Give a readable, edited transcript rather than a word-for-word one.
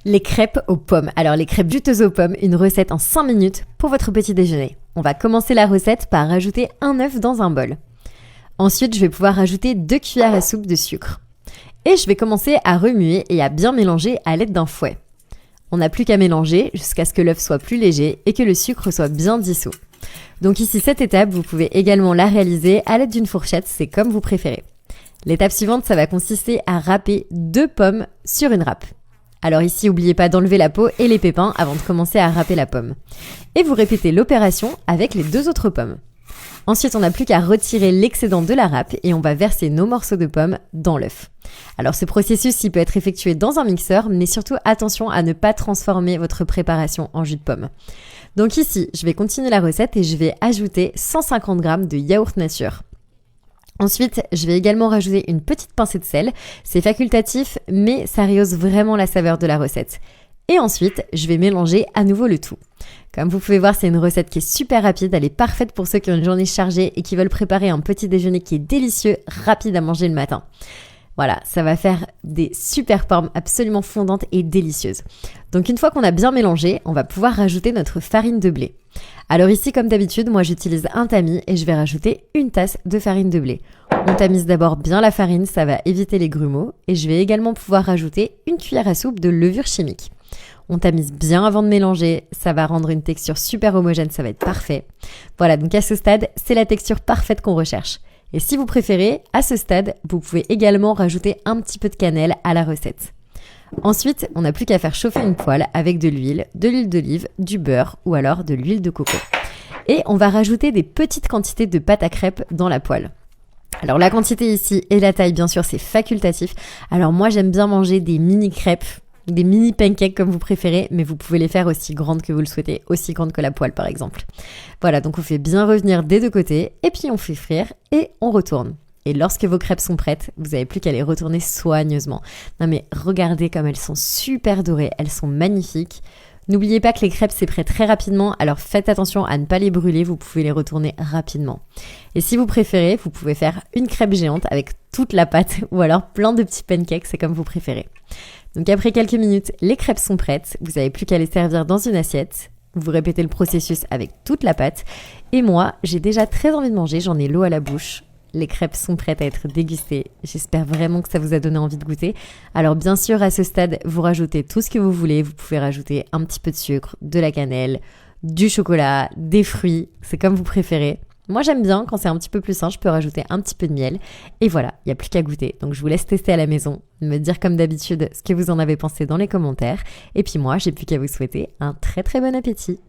Les crêpes aux pommes. Alors les crêpes juteuses aux pommes, une recette en 5 minutes pour votre petit déjeuner. On va commencer la recette par rajouter un œuf dans un bol. Ensuite, je vais pouvoir rajouter 2 cuillères à soupe de sucre. Et je vais commencer à remuer et à bien mélanger à l'aide d'un fouet. On n'a plus qu'à mélanger jusqu'à ce que l'œuf soit plus léger et que le sucre soit bien dissous. Donc ici, cette étape, vous pouvez également la réaliser à l'aide d'une fourchette, c'est comme vous préférez. L'étape suivante, ça va consister à râper 2 pommes sur une râpe. Alors ici, n'oubliez pas d'enlever la peau et les pépins avant de commencer à râper la pomme. Et vous répétez l'opération avec les 2 autres pommes. Ensuite, on n'a plus qu'à retirer l'excédent de la râpe et on va verser nos morceaux de pommes dans l'œuf. Alors ce processus, il peut être effectué dans un mixeur, mais surtout attention à ne pas transformer votre préparation en jus de pomme. Donc ici, je vais continuer la recette et je vais ajouter 150 g de yaourt nature. Ensuite, je vais également rajouter une petite pincée de sel. C'est facultatif, mais ça rehausse vraiment la saveur de la recette. Et ensuite, je vais mélanger à nouveau le tout. Comme vous pouvez voir, c'est une recette qui est super rapide. Elle est parfaite pour ceux qui ont une journée chargée et qui veulent préparer un petit déjeuner qui est délicieux, rapide à manger le matin. Voilà, ça va faire des super pommes absolument fondantes et délicieuses. Donc une fois qu'on a bien mélangé, on va pouvoir rajouter notre farine de blé. Alors ici, comme d'habitude, moi j'utilise un tamis et je vais rajouter une tasse de farine de blé. On tamise d'abord bien la farine, ça va éviter les grumeaux. Et je vais également pouvoir rajouter une cuillère à soupe de levure chimique. On tamise bien avant de mélanger, ça va rendre une texture super homogène, ça va être parfait. Voilà, donc à ce stade, c'est la texture parfaite qu'on recherche. Et si vous préférez, à ce stade, vous pouvez également rajouter un petit peu de cannelle à la recette. Ensuite, on n'a plus qu'à faire chauffer une poêle avec de l'huile d'olive, du beurre ou alors de l'huile de coco. Et on va rajouter des petites quantités de pâte à crêpes dans la poêle. Alors la quantité ici et la taille, bien sûr, c'est facultatif. Alors moi, j'aime bien manger des mini crêpes, des mini pancakes comme vous préférez, mais vous pouvez les faire aussi grandes que vous le souhaitez, aussi grandes que la poêle par exemple. Voilà, donc on fait bien revenir des 2 côtés, et puis on fait frire et on retourne. Et lorsque vos crêpes sont prêtes, vous n'avez plus qu'à les retourner soigneusement. Non mais regardez comme elles sont super dorées, elles sont magnifiques. N'oubliez pas que les crêpes c'est prêt très rapidement, alors faites attention à ne pas les brûler, vous pouvez les retourner rapidement. Et si vous préférez, vous pouvez faire une crêpe géante avec toute la pâte ou alors plein de petits pancakes, c'est comme vous préférez. Donc après quelques minutes, les crêpes sont prêtes, vous n'avez plus qu'à les servir dans une assiette. Vous répétez le processus avec toute la pâte. Et moi, j'ai déjà très envie de manger, j'en ai l'eau à la bouche. Les crêpes sont prêtes à être dégustées. J'espère vraiment que ça vous a donné envie de goûter. Alors bien sûr, à ce stade, vous rajoutez tout ce que vous voulez. Vous pouvez rajouter un petit peu de sucre, de la cannelle, du chocolat, des fruits. C'est comme vous préférez. Moi, j'aime bien, quand c'est un petit peu plus sain, je peux rajouter un petit peu de miel. Et voilà, il n'y a plus qu'à goûter. Donc je vous laisse tester à la maison, me dire comme d'habitude ce que vous en avez pensé dans les commentaires. Et puis moi, j'ai plus qu'à vous souhaiter un très très bon appétit.